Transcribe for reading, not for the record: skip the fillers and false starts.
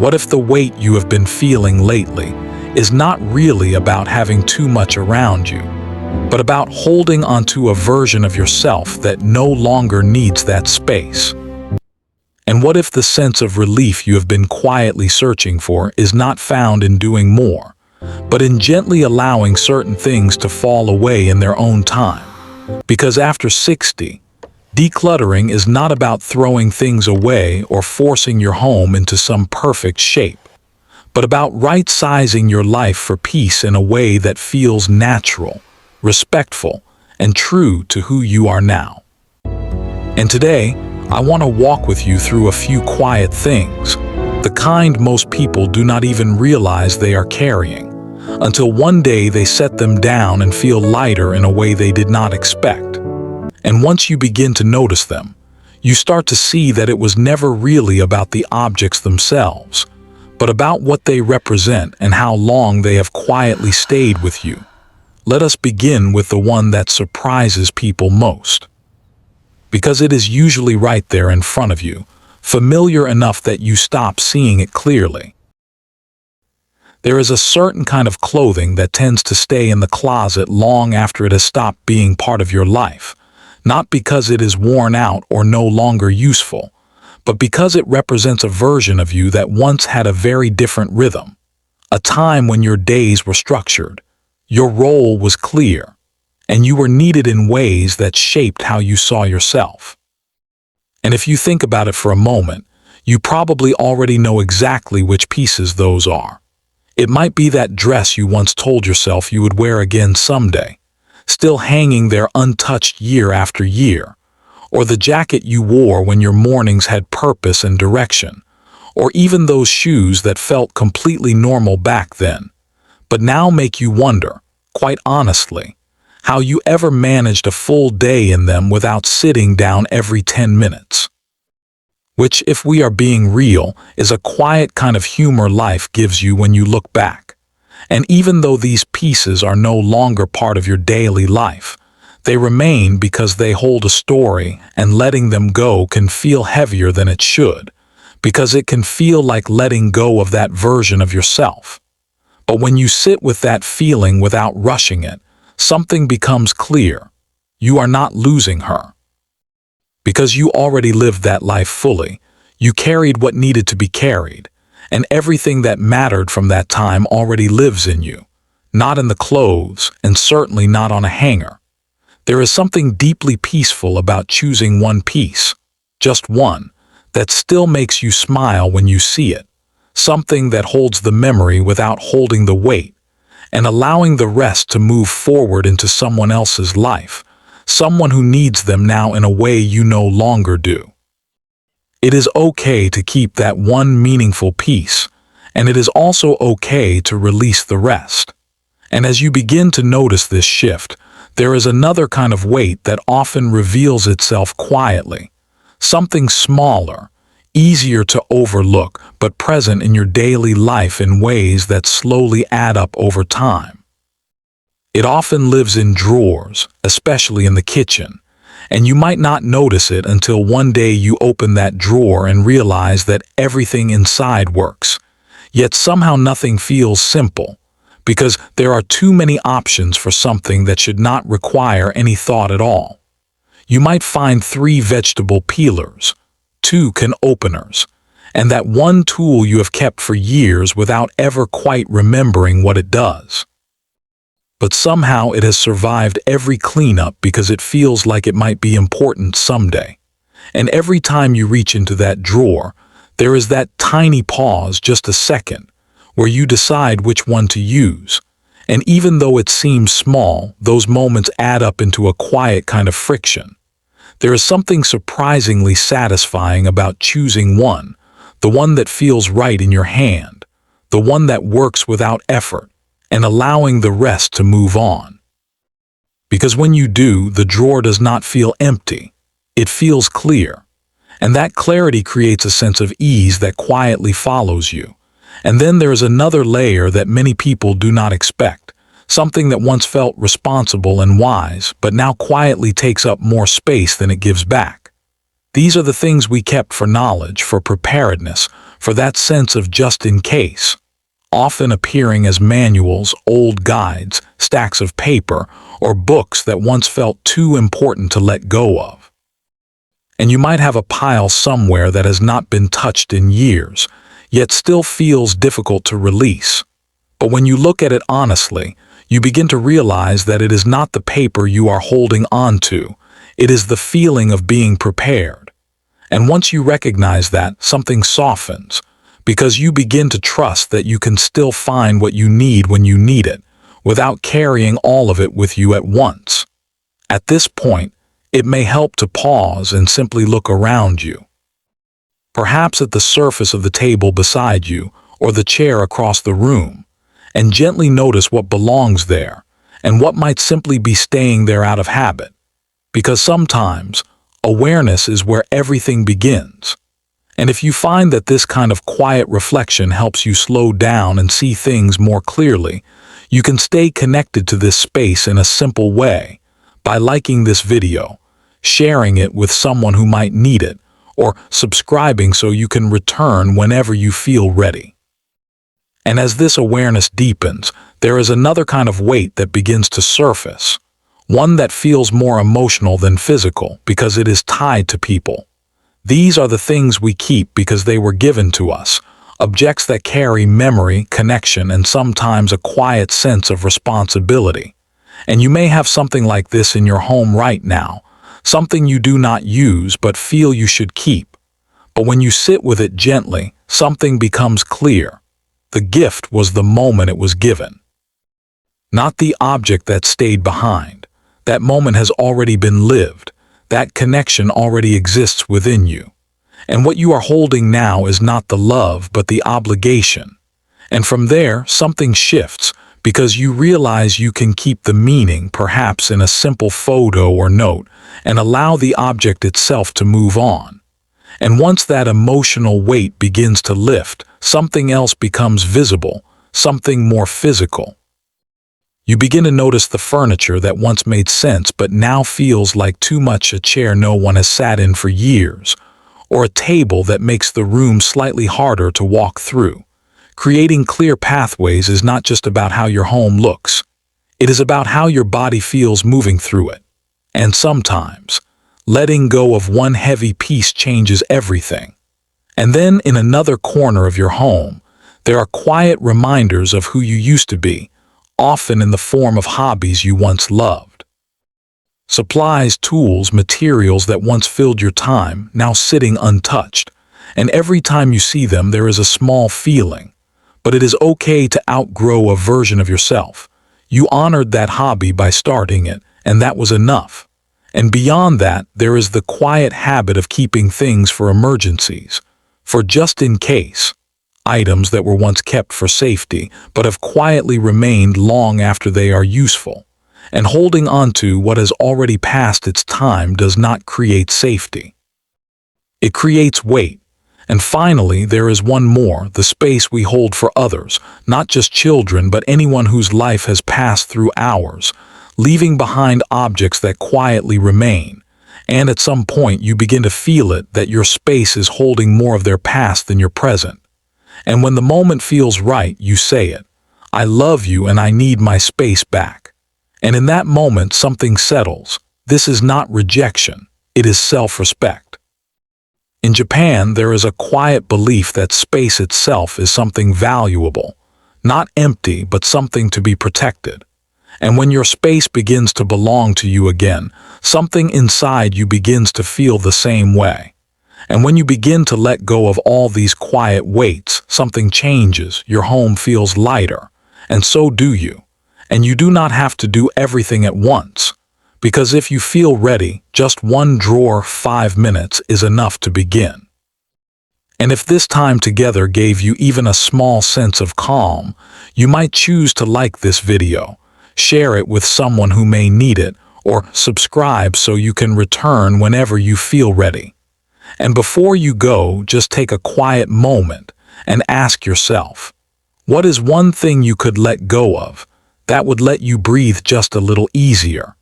What if the weight you have been feeling lately is not really about having too much around you, but about holding onto a version of yourself that no longer needs that space? And what if the sense of relief you have been quietly searching for is not found in doing more, but in gently allowing certain things to fall away in their own time? Because after 60, decluttering is not about throwing things away or forcing your home into some perfect shape, but about right-sizing your life for peace in a way that feels natural, respectful, and true to who you are now. And today, I want to walk with you through a few quiet things, the kind most people do not even realize they are carrying, until one day they set them down and feel lighter in a way they did not expect. And once you begin to notice them, you start to see that it was never really about the objects themselves, but about what they represent and how long they have quietly stayed with you. Let us begin with the one that surprises people most, because it is usually right there in front of you, familiar enough that you stop seeing it clearly. There is a certain kind of clothing that tends to stay in the closet long after it has stopped being part of your life, not because it is worn out or no longer useful, but because it represents a version of you that once had a very different rhythm, a time when your days were structured, your role was clear, and you were needed in ways that shaped how you saw yourself. And if you think about it for a moment, you probably already know exactly which pieces those are. It might be that dress you once told yourself you would wear again someday, still hanging there untouched year after year, or the jacket you wore when your mornings had purpose and direction, or even those shoes that felt completely normal back then, but now make you wonder, quite honestly, how you ever managed a full day in them without sitting down every 10 minutes. Which, if we are being real, is a quiet kind of humor life gives you when you look back. And even though these pieces are no longer part of your daily life, they remain because they hold a story, and letting them go can feel heavier than it should, because it can feel like letting go of that version of yourself. But when you sit with that feeling without rushing it, something becomes clear. You are not losing her. Because you already lived that life fully, you carried what needed to be carried, and everything that mattered from that time already lives in you, not in the clothes, and certainly not on a hanger. There is something deeply peaceful about choosing one piece, just one, that still makes you smile when you see it, something that holds the memory without holding the weight, and allowing the rest to move forward into someone else's life, someone who needs them now in a way you no longer do. It is okay to keep that one meaningful piece, and it is also okay to release the rest. And as you begin to notice this shift, there is another kind of weight that often reveals itself quietly, something smaller, easier to overlook, but present in your daily life in ways that slowly add up over time. It often lives in drawers, especially in the kitchen, and you might not notice it until one day you open that drawer and realize that everything inside works. Yet somehow nothing feels simple, because there are too many options for something that should not require any thought at all. You might find 3 vegetable peelers, 2 can openers, and that one tool you have kept for years without ever quite remembering what it does. But somehow it has survived every cleanup because it feels like it might be important someday. And every time you reach into that drawer, there is that tiny pause, just a second, where you decide which one to use. And even though it seems small, those moments add up into a quiet kind of friction. There is something surprisingly satisfying about choosing one, the one that feels right in your hand, the one that works without effort, and allowing the rest to move on. Because when you do, the drawer does not feel empty. It feels clear. And that clarity creates a sense of ease that quietly follows you. And then there is another layer that many people do not expect, something that once felt responsible and wise, but now quietly takes up more space than it gives back. These are the things we kept for knowledge, for preparedness, for that sense of just in case, often appearing as manuals, old guides, stacks of paper, or books that once felt too important to let go of. And you might have a pile somewhere that has not been touched in years, yet still feels difficult to release. But when you look at it honestly, you begin to realize that it is not the paper you are holding on to, it is the feeling of being prepared. And once you recognize that, something softens, because you begin to trust that you can still find what you need when you need it, without carrying all of it with you at once. At this point, it may help to pause and simply look around you. Perhaps at the surface of the table beside you, or the chair across the room, and gently notice what belongs there, and what might simply be staying there out of habit. Because sometimes, awareness is where everything begins. And if you find that this kind of quiet reflection helps you slow down and see things more clearly, you can stay connected to this space in a simple way, by liking this video, sharing it with someone who might need it, or subscribing so you can return whenever you feel ready. And as this awareness deepens, there is another kind of weight that begins to surface, one that feels more emotional than physical because it is tied to people. These are the things we keep because they were given to us, objects that carry memory, connection, and sometimes a quiet sense of responsibility. And you may have something like this in your home right now, something you do not use but feel you should keep. But when you sit with it gently, something becomes clear. The gift was the moment it was given, not the object that stayed behind. That moment has already been lived. That connection already exists within you. And what you are holding now is not the love, but the obligation. And from there, something shifts, because you realize you can keep the meaning, perhaps in a simple photo or note, and allow the object itself to move on. And once that emotional weight begins to lift, something else becomes visible, something more physical. You begin to notice the furniture that once made sense but now feels like too much, a chair no one has sat in for years, or a table that makes the room slightly harder to walk through. Creating clear pathways is not just about how your home looks. It is about how your body feels moving through it. And sometimes, letting go of one heavy piece changes everything. And then in another corner of your home, there are quiet reminders of who you used to be, often in the form of hobbies you once loved. Supplies, tools, materials that once filled your time, now sitting untouched. And every time you see them, there is a small feeling. But it is okay to outgrow a version of yourself. You honored that hobby by starting it, and that was enough. And beyond that, there is the quiet habit of keeping things for emergencies, for just in case. Items that were once kept for safety, but have quietly remained long after they are useful. And holding on to what has already passed its time does not create safety. It creates weight. And finally, there is one more, the space we hold for others, not just children, but anyone whose life has passed through ours, leaving behind objects that quietly remain. And at some point, you begin to feel it, that your space is holding more of their past than your present. And when the moment feels right, you say it. I love you and I need my space back. And in that moment, something settles. This is not rejection. It is self-respect. In Japan, there is a quiet belief that space itself is something valuable, not empty, but something to be protected. And when your space begins to belong to you again, something inside you begins to feel the same way. And when you begin to let go of all these quiet weights, something changes. Your home feels lighter, and so do you. And you do not have to do everything at once. Because if you feel ready, just one drawer, 5 minutes is enough to begin. And if this time together gave you even a small sense of calm, you might choose to like this video, share it with someone who may need it, or subscribe so you can return whenever you feel ready. And before you go, just take a quiet moment and ask yourself, what is one thing you could let go of that would let you breathe just a little easier?